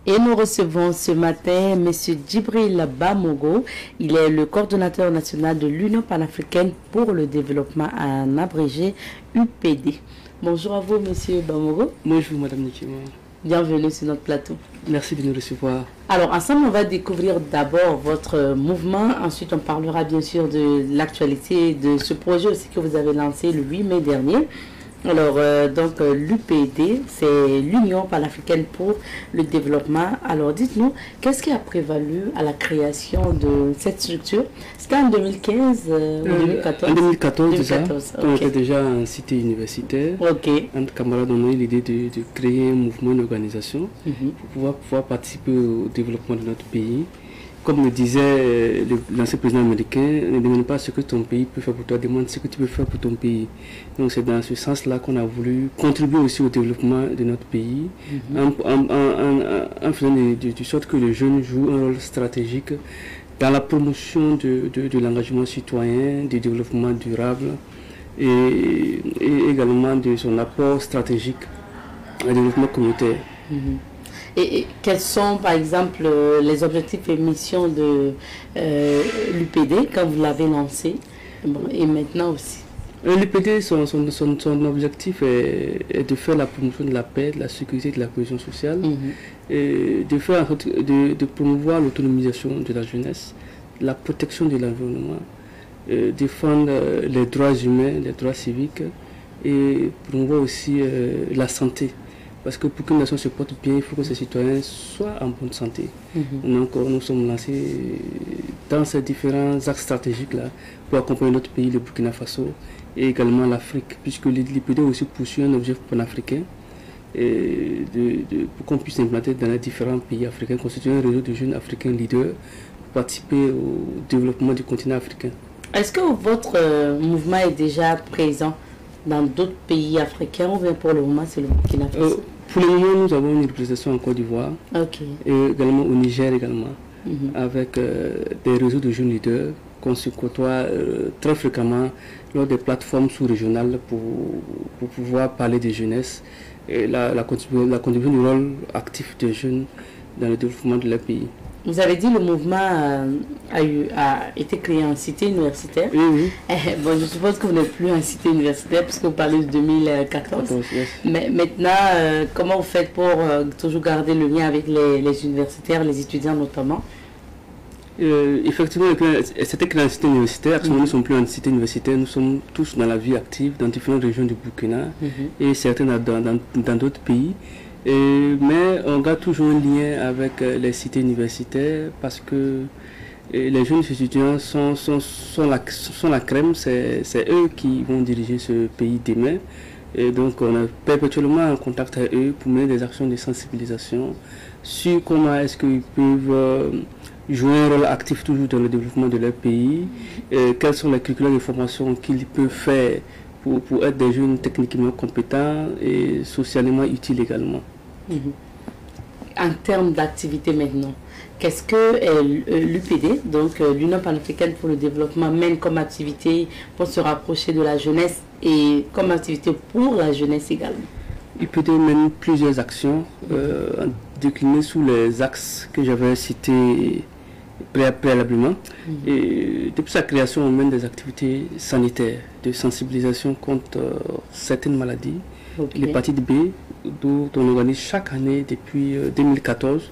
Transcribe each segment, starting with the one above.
Et nous recevons ce matin M. Djibril Bamogo. Il est le coordonnateur national de l'Union panafricaine pour le développement, en abrégé UPD. Bonjour à vous, M. Bamogo. Bonjour, Mme Nikima. Bienvenue sur notre plateau. Merci de nous recevoir. Alors, ensemble, on va découvrir d'abord votre mouvement. Ensuite, on parlera bien sûr de l'actualité de ce projet aussi que vous avez lancé le 8 mai dernier. Alors, l'UPD, c'est l'Union panafricaine pour le développement. Alors, dites-nous, qu'est-ce qui a prévalu à la création de cette structure? C'était en 2015 ou 2014? En 2014, 2014, on était déjà en cité universitaire. Entre camarades, on a eu l'idée de créer un mouvement, une organisation pour pouvoir participer au développement de notre pays. Comme le disait l'ancien président américain, ne demande pas ce que ton pays peut faire pour toi, demande ce que tu peux faire pour ton pays. Donc c'est dans ce sens-là qu'on a voulu contribuer aussi au développement de notre pays, en faisant de sorte que les jeunes jouent un rôle stratégique dans la promotion de l'engagement citoyen, du développement durable et également de son apport stratégique au développement communautaire. Et quels sont, par exemple, les objectifs et missions de l'UPD quand vous l'avez lancé, et maintenant aussi? L'UPD, son objectif est de faire la promotion de la paix, de la sécurité et de la cohésion sociale, et de faire de promouvoir l'autonomisation de la jeunesse, la protection de l'environnement, défendre les droits humains, les droits civiques, et promouvoir aussi la santé. Parce que pour qu'une nation se porte bien, il faut que ses citoyens soient en bonne santé. Donc nous sommes lancés dans ces différents axes stratégiques-là pour accompagner notre pays, le Burkina Faso, et également l'Afrique, puisque l'UPD aussi poursuit un objectif panafricain pour qu'on puisse implanter dans les différents pays africains, constituer un réseau de jeunes africains leaders pour participer au développement du continent africain. Est-ce que votre mouvement est déjà présent dans d'autres pays africains ou bien pour le moment c'est le Burkina Faso? Pour le moment, nous avons une représentation en Côte d'Ivoire et également au Niger avec des réseaux de jeunes leaders qu'on se côtoie très fréquemment lors des plateformes sous-régionales pour pouvoir parler de jeunesse et la contribution du rôle actif des jeunes dans le développement de leur pays. Vous avez dit que le mouvement a été créé en cité universitaire. Oui. Bon, je suppose que vous n'êtes plus en cité universitaire puisque vous parlez de 2014. Mais maintenant, comment vous faites pour toujours garder le lien avec les universitaires, les étudiants notamment? Effectivement, c'était créé en cité universitaire. Actuellement, nous ne sommes plus en cité universitaire. Nous sommes tous dans la vie active dans différentes régions du Burkina et certains dans d'autres pays. Mais on garde toujours un lien avec les cités universitaires parce que les jeunes étudiants sont la crème, c'est eux qui vont diriger ce pays demain. Et donc on est perpétuellement en contact avec eux pour mener des actions de sensibilisation sur comment est-ce qu'ils peuvent jouer un rôle actif toujours dans le développement de leur pays, quels sont les curricula de formation qu'ils peuvent faire pour être des jeunes techniquement compétents et socialement utiles également. En termes d'activité maintenant, qu'est-ce que l'UPD, donc l'Union panafricaine pour le développement, mène comme activité pour se rapprocher de la jeunesse et comme activité pour la jeunesse également? l'UPD mène plusieurs actions déclinées sous les axes que j'avais cités préalablement. Et depuis sa création, on mène des activités sanitaires de sensibilisation contre certaines maladies. L'hépatite B, dont on organise chaque année depuis 2014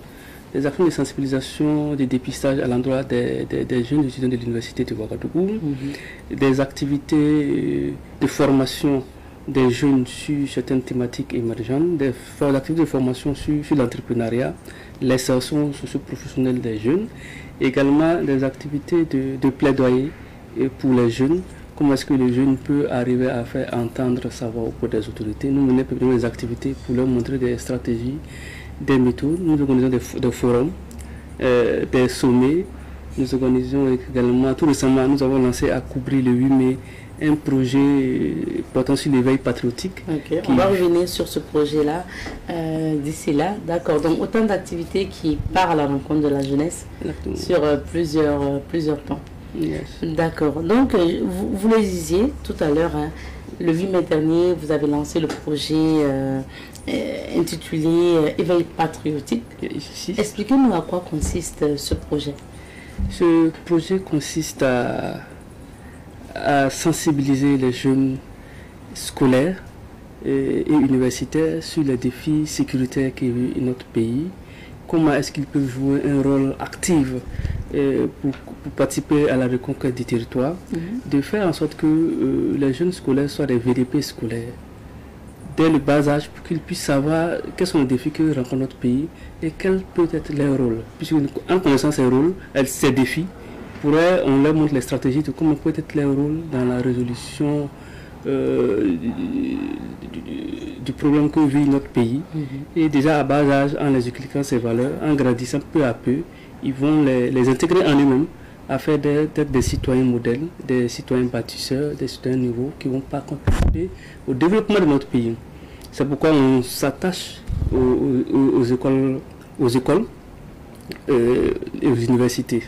des actions de sensibilisation, de dépistage à l'endroit des jeunes étudiants de l'université de Ouagadougou, des activités de formation des jeunes sur certaines thématiques émergentes, des activités de formation sur l'entrepreneuriat, l'insertion socio-professionnelle des jeunes, également des activités de plaidoyer pour les jeunes. Comment est-ce que les jeunes peuvent arriver à faire entendre sa voix auprès des autorités? Nous menons des activités pour leur montrer des stratégies, des méthodes. Nous organisons des forums, des sommets. Nous organisons également, tout récemment, nous avons lancé à Koubri le 8 mai un projet portant sur l'éveil patriotique. On va revenir sur ce projet-là d'ici là. D'accord. Donc autant d'activités qui partent à la rencontre de la jeunesse sur plusieurs plans. Yes. D'accord. Donc, vous le disiez tout à l'heure, le 8 mai dernier, vous avez lancé le projet intitulé Éveil patriotique. Expliquez-nous à quoi consiste ce projet. Ce projet consiste à sensibiliser les jeunes scolaires et universitaires sur les défis sécuritaires qui vivent notre pays. Comment est-ce qu'ils peuvent jouer un rôle actif pour participer à la reconquête du territoire, de faire en sorte que les jeunes scolaires soient des VDP scolaires dès le bas âge pour qu'ils puissent savoir quels sont les défis que rencontre notre pays et quel peut être leur rôle. Puisqu'en connaissant ces rôles, ces défis, on leur montre les stratégies de comment peut être leur rôle dans la résolution du problème que vit notre pays. Et déjà à bas âge, en les expliquant ces valeurs, en grandissant peu à peu, ils vont les intégrer en eux-mêmes afin d'être des citoyens modèles, des citoyens bâtisseurs, des citoyens nouveaux qui vont pas contribuer au développement de notre pays. C'est pourquoi on s'attache aux écoles et aux universités.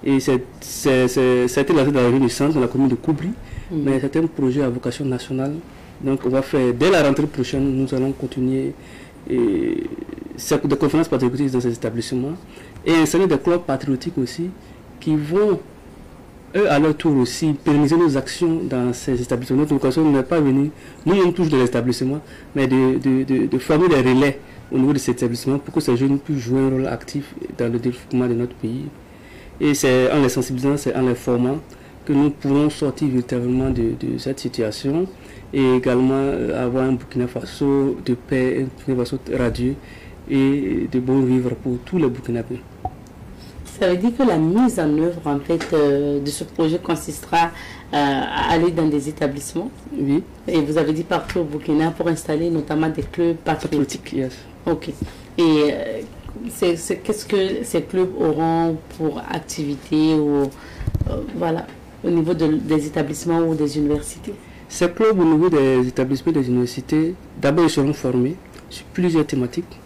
Et c'était lancé dans la région du centre, dans la commune de Koubri, mais c'est un projet à vocation nationale. Donc on va faire, dès la rentrée prochaine, nous allons continuer des conférences patriotiques dans ces établissements et installer des clubs patriotiques aussi qui vont, eux à leur tour aussi, pérenniser nos actions dans ces établissements. Notre vocation n'est pas venue, nous touche de l'établissement, mais de former des relais au niveau de ces établissements pour que ces jeunes puissent jouer un rôle actif dans le développement de notre pays. Et c'est en les sensibilisant, c'est en les formant que nous pourrons sortir véritablement de cette situation et également avoir un Burkina Faso de paix, un Burkina Faso radieux et de bon vivre pour tous les Burkinabés. Ça veut dire que la mise en œuvre en fait, de ce projet consistera à aller dans des établissements. Oui. Et vous avez dit partout au Burkina pour installer notamment des clubs patriotiques. Yes. Ok. Et qu'est-ce que ces clubs auront pour activité ou, voilà, au niveau des établissements ou des universités? Ces clubs au niveau des établissements et des universités, d'abord ils seront formés sur plusieurs thématiques.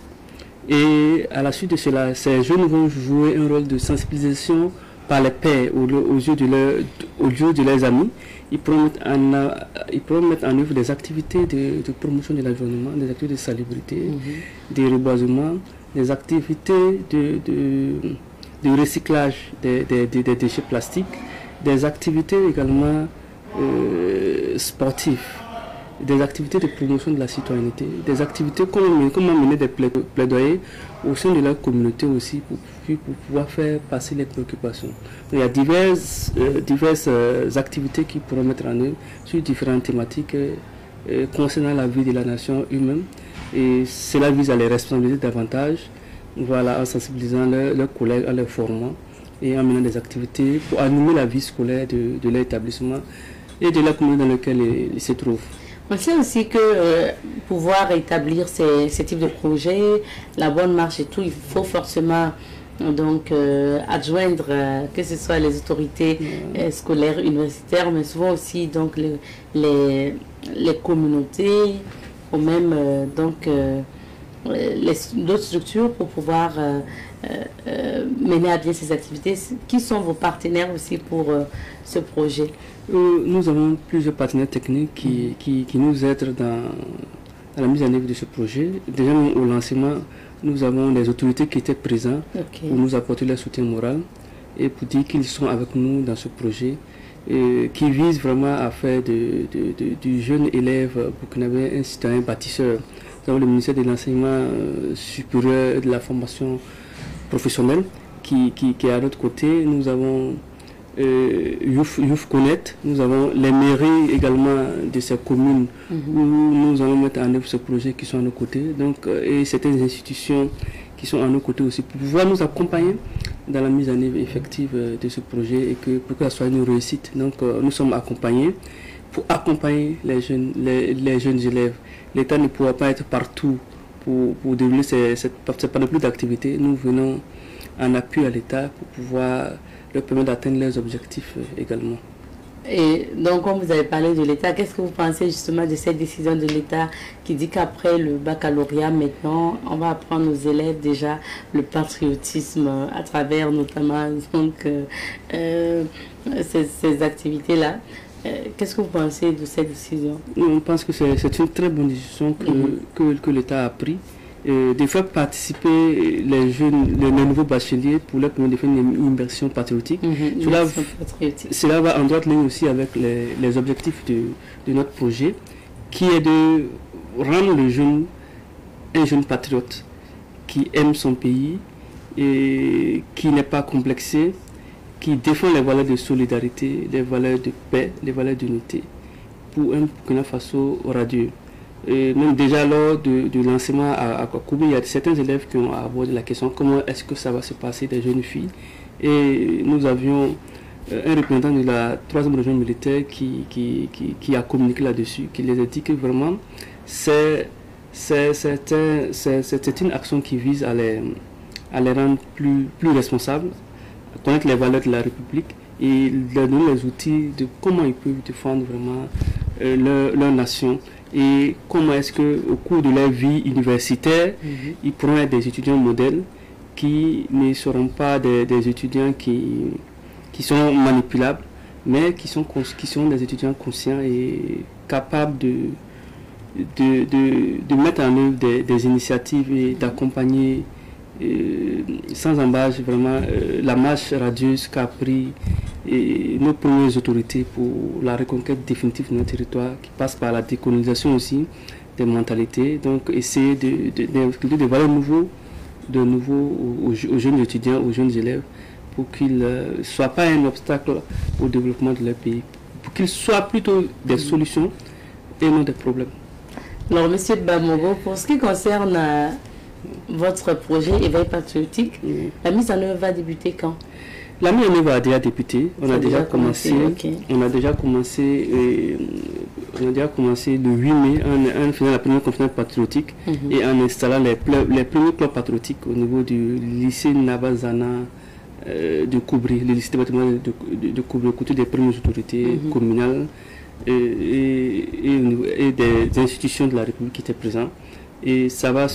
Et à la suite de cela, ces jeunes vont jouer un rôle de sensibilisation par les pairs aux yeux de leurs amis. Ils pourront mettre en œuvre des activités de promotion de l'environnement, des activités de salubrité, des reboisements, des activités de recyclage des déchets plastiques, des activités également sportives, des activités de promotion de la citoyenneté, des activités comment mener des plaidoyers au sein de la communauté aussi pour pouvoir faire passer les préoccupations. Il y a diverses activités qui pourront mettre en œuvre sur différentes thématiques concernant la vie de la nation humaine et cela vise à les responsabiliser davantage, voilà, en sensibilisant leurs collègues, en les formant et en menant des activités pour animer la vie scolaire de l'établissement et de la communauté dans laquelle ils se trouvent. On sait aussi que pouvoir établir ces types de projets, la bonne marche et tout, il faut forcément donc adjoindre que ce soit les autorités scolaires, universitaires, mais souvent aussi donc les communautés ou même d'autres structures pour pouvoir mener à bien ces activités. Qui sont vos partenaires aussi pour ce projet? Nous avons plusieurs partenaires techniques qui nous aident dans la mise en œuvre de ce projet. Déjà au lancement, nous avons des autorités qui étaient présentes pour nous apporter leur soutien moral et pour dire qu'ils sont avec nous dans ce projet qui vise vraiment à faire du jeune élève burkinabé un citoyen bâtisseur. Nous avons le ministère de l'enseignement supérieur et de la formation professionnelle qui est à notre côté. Nous avons Youth Connect, nous avons les mairies également de ces communes où nous allons mettre en œuvre ce projet qui sont à nos côtés, donc, et certaines institutions qui sont à nos côtés aussi pour pouvoir nous accompagner dans la mise en œuvre effective de ce projet et pour que ça soit une réussite. Donc nous sommes accompagnés pour accompagner les jeunes élèves. L'État ne pourra pas être partout pour dérouler cette panoplie d'activités. Nous venons en appui à l'État pour pouvoir leur permettre d'atteindre leurs objectifs également. Et donc, comme vous avez parlé de l'État, qu'est-ce que vous pensez justement de cette décision de l'État qui dit qu'après le baccalauréat, maintenant, on va apprendre aux élèves déjà le patriotisme à travers notamment donc, ces activités-là. Qu'est-ce que vous pensez de cette décision? On pense que c'est une très bonne décision que l'État a prise. De faire participer les jeunes, les nouveaux bacheliers pour leur permettre de faire une immersion patriotique. Cela va en droite ligne aussi avec les objectifs de notre projet, qui est de rendre le jeune un jeune patriote qui aime son pays et qui n'est pas complexé, qui défend les valeurs de solidarité, les valeurs de paix, les valeurs d'unité pour un Burkina Faso radieux. Et même déjà lors du lancement à Koubé, il y a certains élèves qui ont abordé la question comment est-ce que ça va se passer des jeunes filles. Et nous avions un représentant de la 3e région militaire qui a communiqué là-dessus, qui les a dit que vraiment c'est une action qui vise à les rendre plus responsables, à connaître les valeurs de la République et leur donner les outils de comment ils peuvent défendre vraiment leur nation. Et comment est-ce qu'au cours de leur vie universitaire, ils pourront être des étudiants modèles qui ne seront pas des étudiants qui sont manipulables, mais qui sont des étudiants conscients et capables de mettre en œuvre des initiatives et d'accompagner sans embâche vraiment la marche radieuse qu'a pris nos premières autorités pour la reconquête définitive de notre territoire, qui passe par la décolonisation aussi des mentalités. Donc essayer d'inculquer des valeurs de nouveau aux jeunes étudiants, aux jeunes élèves, pour qu'ils ne soient pas un obstacle au développement de leur pays, pour qu'ils soient plutôt des solutions et non des problèmes. Alors, M. Bamogo, pour ce qui concerne votre projet Éveil patriotique, la mise en œuvre va débuter quand? La mise en œuvre a déjà débuté. On a déjà commencé le 8 mai en faisant la première conférence patriotique et en installant les premiers clubs patriotiques au niveau du lycée Nabazana de Koubri, le lycée départemental de Koubri, aux côtés des premières autorités communales et des institutions de la République qui étaient présentes. Et ça va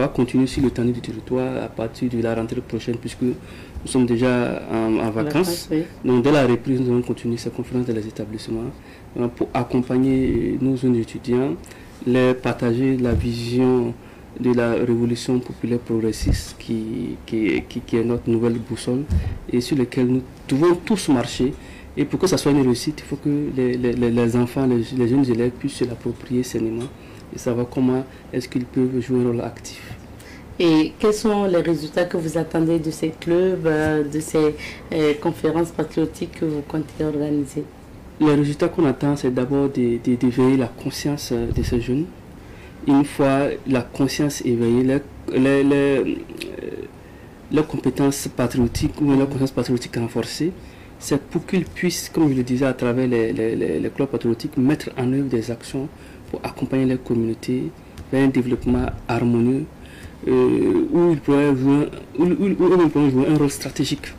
continuer sur le temps du territoire à partir de la rentrée prochaine, puisque nous sommes déjà en vacances. Donc dès la reprise, nous allons continuer ces conférences dans les établissements pour accompagner nos jeunes étudiants, leur partager la vision de la révolution populaire progressiste qui est notre nouvelle boussole et sur laquelle nous devons tous marcher. Et pour que ça soit une réussite, il faut que les enfants, les jeunes élèves puissent se l'approprier sainement et savoir comment est-ce qu'ils peuvent jouer un rôle actif. Et quels sont les résultats que vous attendez de ces clubs, de ces conférences patriotiques que vous comptez organiser? Les résultats qu'on attend, c'est d'abord d'éveiller la conscience de ces jeunes. Une fois la conscience éveillée, leurs compétences patriotiques ou leurs conscience patriotique renforcée, c'est pour qu'ils puissent, comme je le disais, à travers les clubs patriotiques, mettre en œuvre des actions pour accompagner les communautés vers un développement harmonieux où ils pourraient jouer un rôle stratégique.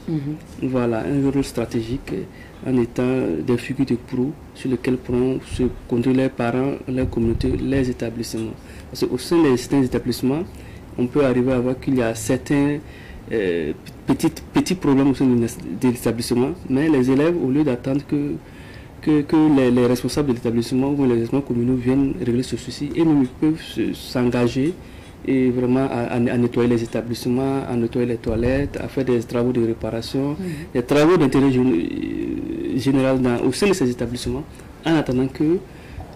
Voilà, un rôle stratégique en étant des figures de proue sur lesquelles pourront se conduire les parents, les communautés, les établissements. Parce qu'au sein de certains établissements, on peut arriver à voir qu'il y a certains petits problèmes au sein de l'établissement, mais les élèves, au lieu d'attendre que les responsables de l'établissement ou les établissements communaux viennent régler ce souci, et même ils peuvent s'engager et vraiment à nettoyer les établissements, à nettoyer les toilettes, à faire des travaux de réparation, des travaux d'intérêt général au sein de ces établissements, en attendant que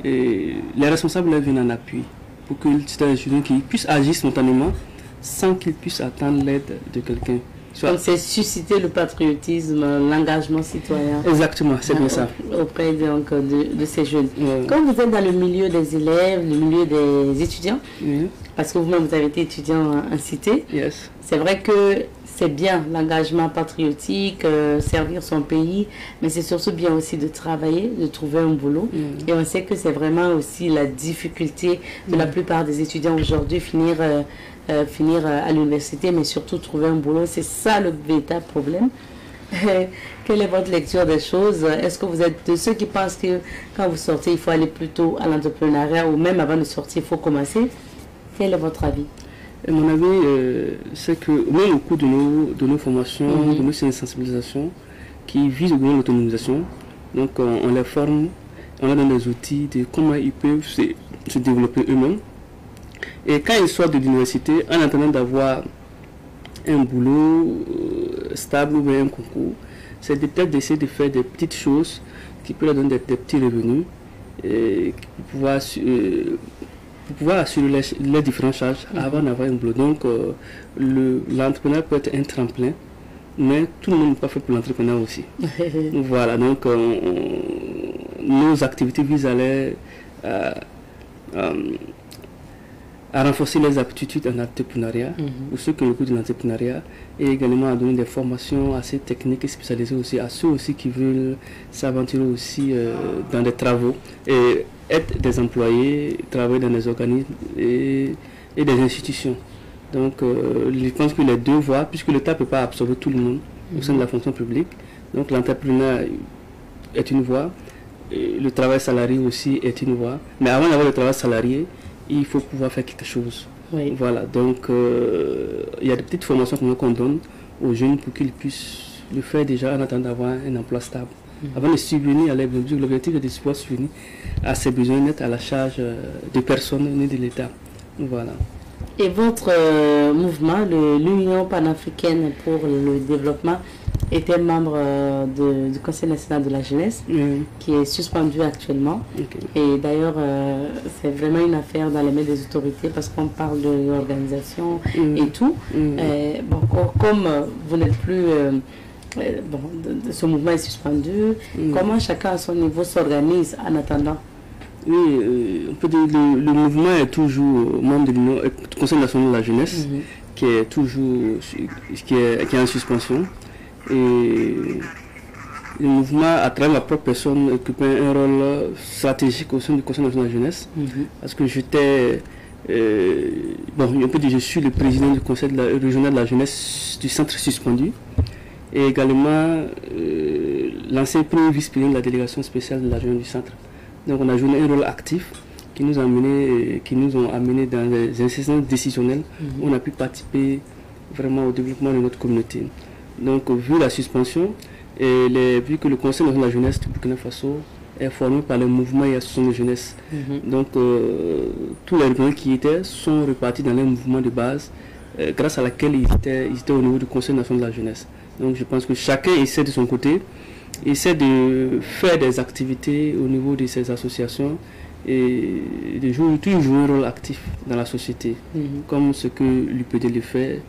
les responsables leur viennent en appui pour que les étudiants qui puissent agir spontanément sans qu'ils puissent attendre l'aide de quelqu'un. Donc c'est susciter le patriotisme, l'engagement citoyen. Exactement, c'est bien ça. Auprès de ces jeunes. Quand vous êtes dans le milieu des élèves, le milieu des étudiants, parce que vous-même vous avez été étudiant en cité, c'est vrai que c'est bien l'engagement patriotique, servir son pays, mais c'est surtout bien aussi de travailler, de trouver un boulot. Et on sait que c'est vraiment aussi la difficulté de la plupart des étudiants aujourd'hui, finir à l'université, mais surtout trouver un boulot. C'est ça le véritable problème. Quelle est votre lecture des choses? Est-ce que vous êtes de ceux qui pensent que quand vous sortez, il faut aller plutôt à l'entrepreneuriat ou même avant de sortir, il faut commencer? Quel est votre avis? Mon avis, c'est que même au cours de nos formations, de nos sensibilisations qui visent au l'autonomisation, Donc on les forme, on leur donne des outils de comment ils peuvent se développer eux-mêmes. Et quand ils sortent de l'université, en attendant d'avoir un boulot stable ou un concours, c'est peut-être d'essayer de faire des petites choses qui peuvent leur donner des petits revenus et pour pouvoir assurer les différentes charges avant d'avoir un boulot. Donc l'entrepreneur peut être un tremplin, mais tout le monde n'est pas fait pour l'entrepreneur aussi. Voilà, donc nos activités visent à renforcer les aptitudes en entrepreneuriat, pour ceux qui ont le goût de l'entrepreneuriat, et également à donner des formations assez techniques et spécialisées aussi à ceux aussi qui veulent s'aventurer aussi dans des travaux et être des employés, travailler dans des organismes et des institutions. Donc je pense que les deux voies, puisque l'État ne peut pas absorber tout le monde au sein de la fonction publique, donc l'entrepreneur est une voie, et le travail salarié aussi est une voie, mais avant d'avoir le travail salarié, il faut pouvoir faire quelque chose. Oui. Voilà, donc il y a des petites formations qu'on donne aux jeunes pour qu'ils puissent le faire déjà en attendant d'avoir un emploi stable. Avant de subvenir à l'objectif est de pouvoir subvenir à ses besoins nets à la charge de personnes nées de l'État. Voilà. Et votre mouvement, l'Union panafricaine pour le développement, était membre du Conseil national de la jeunesse, qui est suspendu actuellement. Et d'ailleurs, c'est vraiment une affaire dans les mains des autorités parce qu'on parle de l'organisation et tout. Bon, comme vous n'êtes plus... ce mouvement est suspendu. Comment chacun à son niveau s'organise en attendant? Oui, on peut dire que le mouvement est toujours membre du Conseil national de la jeunesse, qui est toujours qui est en suspension. Et le mouvement, à travers ma propre personne, occupait un rôle stratégique au sein du Conseil national de la jeunesse. Parce que j'étais, on peut dire que je suis le président du Conseil régional de la jeunesse du centre suspendu. Et également l'ancien premier vice-président de la délégation spéciale de la jeunesse du centre. Donc on a joué un rôle actif qui nous ont amené dans les instances décisionnelles où on a pu participer vraiment au développement de notre communauté. Donc vu la suspension, vu que le Conseil national de la jeunesse du Burkina Faso est formé par les mouvements et associations de jeunesse, donc tous les réunions qui étaient sont repartis dans les mouvements de base grâce à laquelle ils étaient au niveau du Conseil national de la jeunesse. Donc je pense que chacun essaie de son côté, essaie de faire des activités au niveau de ces associations et de jouer un rôle actif dans la société, comme ce que l'UPD le fait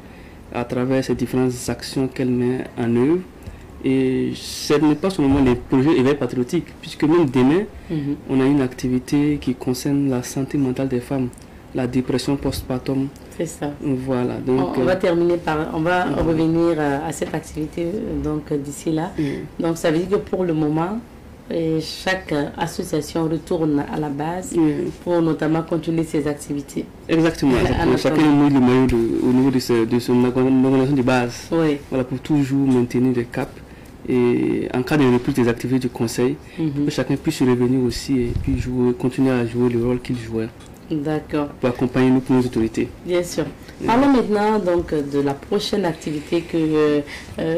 à travers ces différentes actions qu'elle met en œuvre. Et ce n'est pas seulement les projets éveil patriotique, puisque même demain, on a une activité qui concerne la santé mentale des femmes, la dépression postpartum. C'est ça. Voilà. Donc, on va terminer par, on va revenir à cette activité donc d'ici là. Donc ça veut dire que pour le moment, chaque association retourne à la base pour notamment continuer ses activités. Exactement. Chacun met le maillot au niveau de son organisation de base. Oui. Voilà, pour toujours maintenir le cap. Et en cas de reprise des activités du conseil, que chacun puisse revenir aussi et puis continuer à jouer le rôle qu'il jouait. D'accord. Pour accompagner nos autorités. Bien sûr. Parlons maintenant donc de la prochaine activité que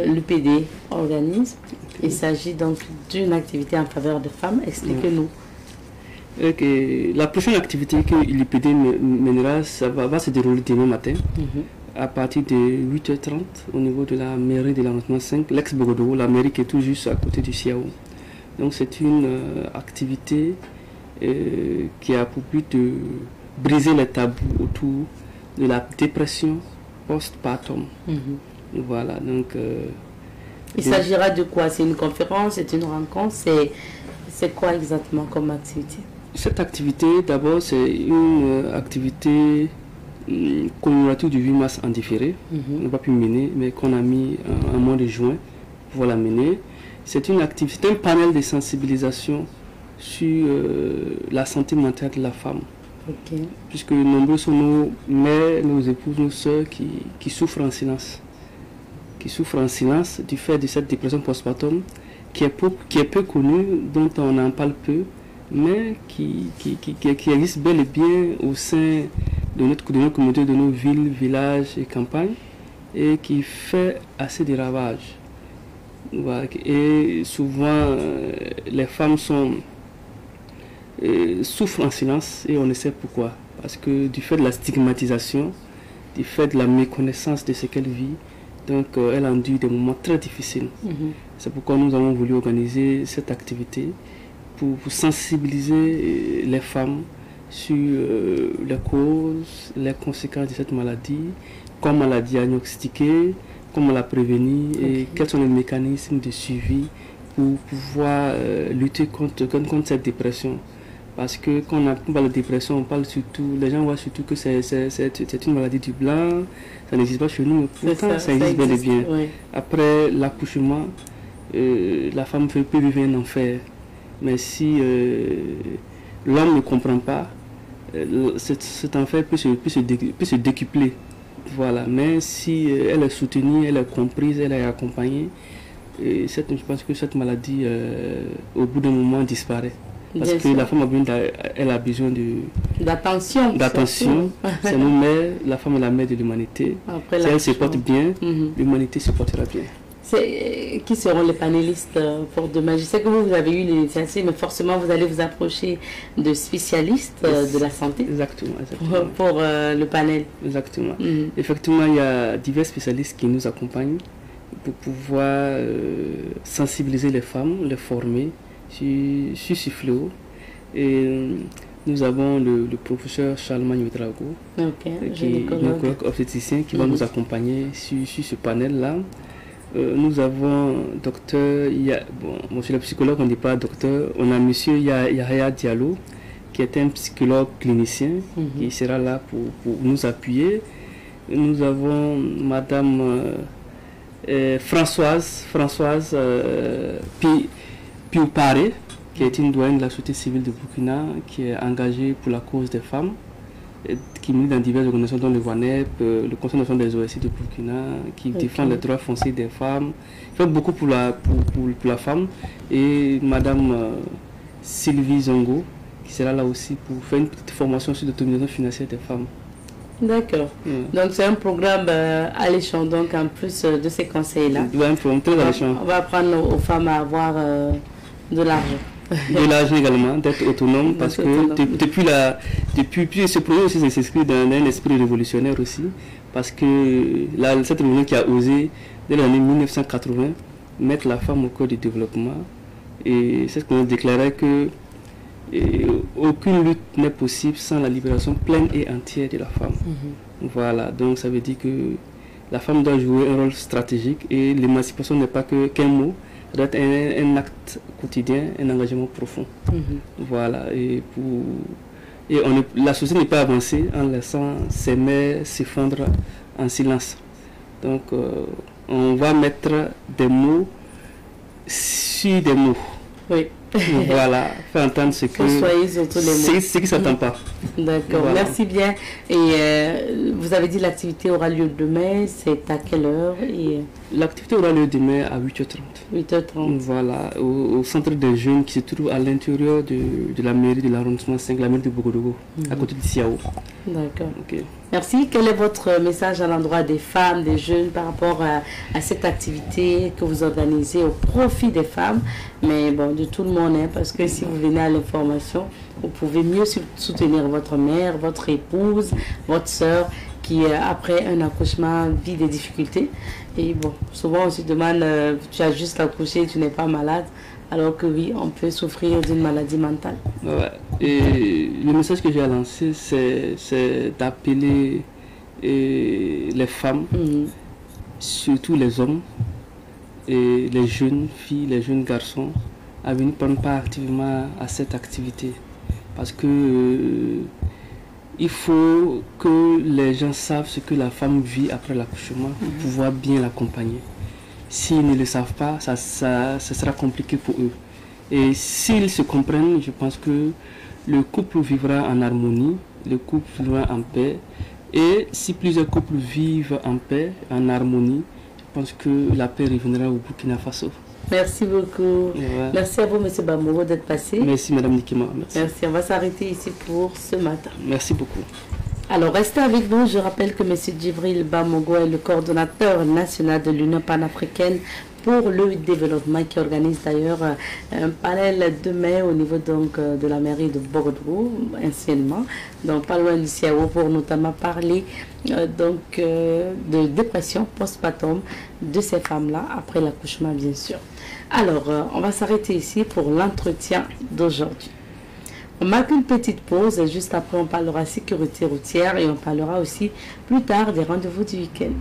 l'UPD organise. Il s'agit donc d'une activité en faveur des femmes. Expliquez-nous. La prochaine activité que l'UPD mènera, ça va se dérouler demain matin à partir de 8h30 au niveau de la mairie de l'arrondissement 5, l'ex-Bogodo, la mairie qui est tout juste à côté du CIAO. Donc c'est une activité qui a pour but de briser les tabous autour de la dépression post-partum. Voilà, donc... il s'agira de quoi? C'est une conférence, c'est une rencontre, c'est quoi exactement comme activité? Cette activité, d'abord, c'est une activité commémorative du 8 mars en différé. On n'a pas pu mener, mais qu'on a mis en mois de juin pour la mener. C'est une activité, un panel de sensibilisation sur la santé mentale de la femme. Puisque nombreux sont nos mères, nos épouses, nos soeurs qui souffrent en silence. Qui souffrent en silence du fait de cette dépression postpartum qui est peu connue, dont on en parle peu, mais qui existe bel et bien au sein de notre communauté, de nos villes, villages et campagnes, et qui fait assez de ravages. Voilà. Et souvent, les femmes souffrent en silence et on ne sait pourquoi. Parce que du fait de la stigmatisation, du fait de la méconnaissance de ce qu'elle vit, donc elle endure des moments très difficiles. C'est pourquoi nous avons voulu organiser cette activité pour sensibiliser les femmes sur les causes, les conséquences de cette maladie, comment la diagnostiquer, comment la prévenir et quels sont les mécanismes de suivi pour pouvoir lutter contre cette dépression. Parce que quand on parle de dépression, on parle surtout, les gens voient surtout que c'est une maladie du blanc, ça n'existe pas chez nous, pourtant ça existe bel et bien. Oui. Après l'accouchement, la femme peut vivre un enfer, mais si l'homme ne comprend pas, cet enfer peut se décupler. Voilà. Mais si elle est soutenue, elle est comprise, elle est accompagnée, je pense que cette maladie, au bout d'un moment, disparaît. Parce que la femme elle a besoin d'attention. C'est nous mères, la femme est la mère de l'humanité. Si elle se porte bien, l'humanité se portera bien. Qui seront les panélistes pour demain? Je sais que vous avez eu l'initiative, mais forcément vous allez vous approcher de spécialistes de la santé. Exactement. Pour le panel. Exactement. Effectivement, il y a divers spécialistes qui nous accompagnent pour pouvoir sensibiliser les femmes, les former sur ce fléau. Et nous avons le professeur Charlemagne Ouedraogo, gynécologue obstétricien, qui va nous accompagner sur ce panel-là. Nous avons docteur, monsieur le psychologue, on ne dit pas docteur, on a monsieur Yahya Diallo, qui est un psychologue clinicien, qui sera là pour nous appuyer. Nous avons madame Françoise Piouparé, qui est une doyenne de la société civile de Burkina, qui est engagée pour la cause des femmes, qui milite dans diverses organisations dont le WANEP, le Conseil national des OSI de Burkina, qui défend les droits fonciers des femmes, fait beaucoup pour la femme, et madame Sylvie Zongo, qui sera là aussi pour faire une petite formation sur l'autonomisation financière des femmes. D'accord. Donc c'est un programme alléchant, donc en plus de ces conseils-là. Oui, un programme très alléchant. On va apprendre aux femmes à avoir de l'argent. De l'argent également, d'être autonome, parce que depuis ce projet aussi s'inscrit dans un esprit révolutionnaire aussi, parce que cette révolution qui a osé, dès l'année 1980, mettre la femme au cœur du développement, et c'est ce qu'on a déclaré que aucune lutte n'est possible sans la libération pleine et entière de la femme. Voilà, donc ça veut dire que la femme doit jouer un rôle stratégique, et l'émancipation n'est pas qu'un mot, ça doit être un acte quotidien, un engagement profond. Voilà, la société n'est pas avancée en laissant ses mères s'effondrer en silence. Donc on va mettre des mots sur des mots. Oui. Voilà, faire entendre ce que ce qui ne s'entend pas. D'accord, voilà. Merci bien. Et vous avez dit l'activité aura lieu demain, c'est à quelle heure? L'activité aura lieu demain à 8h30. 8h30. Voilà, au centre des jeunes qui se trouve à l'intérieur de la mairie de l'arrondissement 5, la mairie de Bogodogo, à côté de Siao. D'accord. Okay. Merci. Quel est votre message à l'endroit des femmes, des jeunes par rapport à cette activité que vous organisez au profit des femmes, mais bon, de tout le monde, hein, parce que si vous venez à l'information, vous pouvez mieux soutenir votre mère, votre épouse, votre soeur qui, après un accouchement, vit des difficultés. Et bon, souvent on se demande, tu as juste accouché, tu n'es pas malade, alors que oui, on peut souffrir d'une maladie mentale. Ouais. Et le message que j'ai à lancer, c'est d'appeler les femmes, surtout les hommes, et les jeunes filles, les jeunes garçons, à venir prendre part activement à cette activité. Parce que il faut que les gens savent ce que la femme vit après l'accouchement pour pouvoir bien l'accompagner. S'ils ne le savent pas, ça sera compliqué pour eux. Et s'ils se comprennent, je pense que le couple vivra en harmonie, le couple vivra en paix. Et si plusieurs couples vivent en paix, en harmonie, je pense que la paix reviendra au Burkina Faso. Merci beaucoup. Ouais. Merci à vous, M. Bamoro, d'être passé. Merci, Mme Nikima. Merci. On va s'arrêter ici pour ce matin. Merci beaucoup. Alors, restez avec nous. Je rappelle que M. Djibril Bamogo est le coordonnateur national de l'Union panafricaine pour le développement qui organise d'ailleurs un panel demain au niveau donc de la mairie de Bordeaux, anciennement, donc pas loin du CIAO, pour notamment parler de dépression postpartum de ces femmes-là après l'accouchement, bien sûr. Alors, on va s'arrêter ici pour l'entretien d'aujourd'hui. On marque une petite pause, juste après on parlera sécurité routière et on parlera aussi plus tard des rendez-vous du week-end.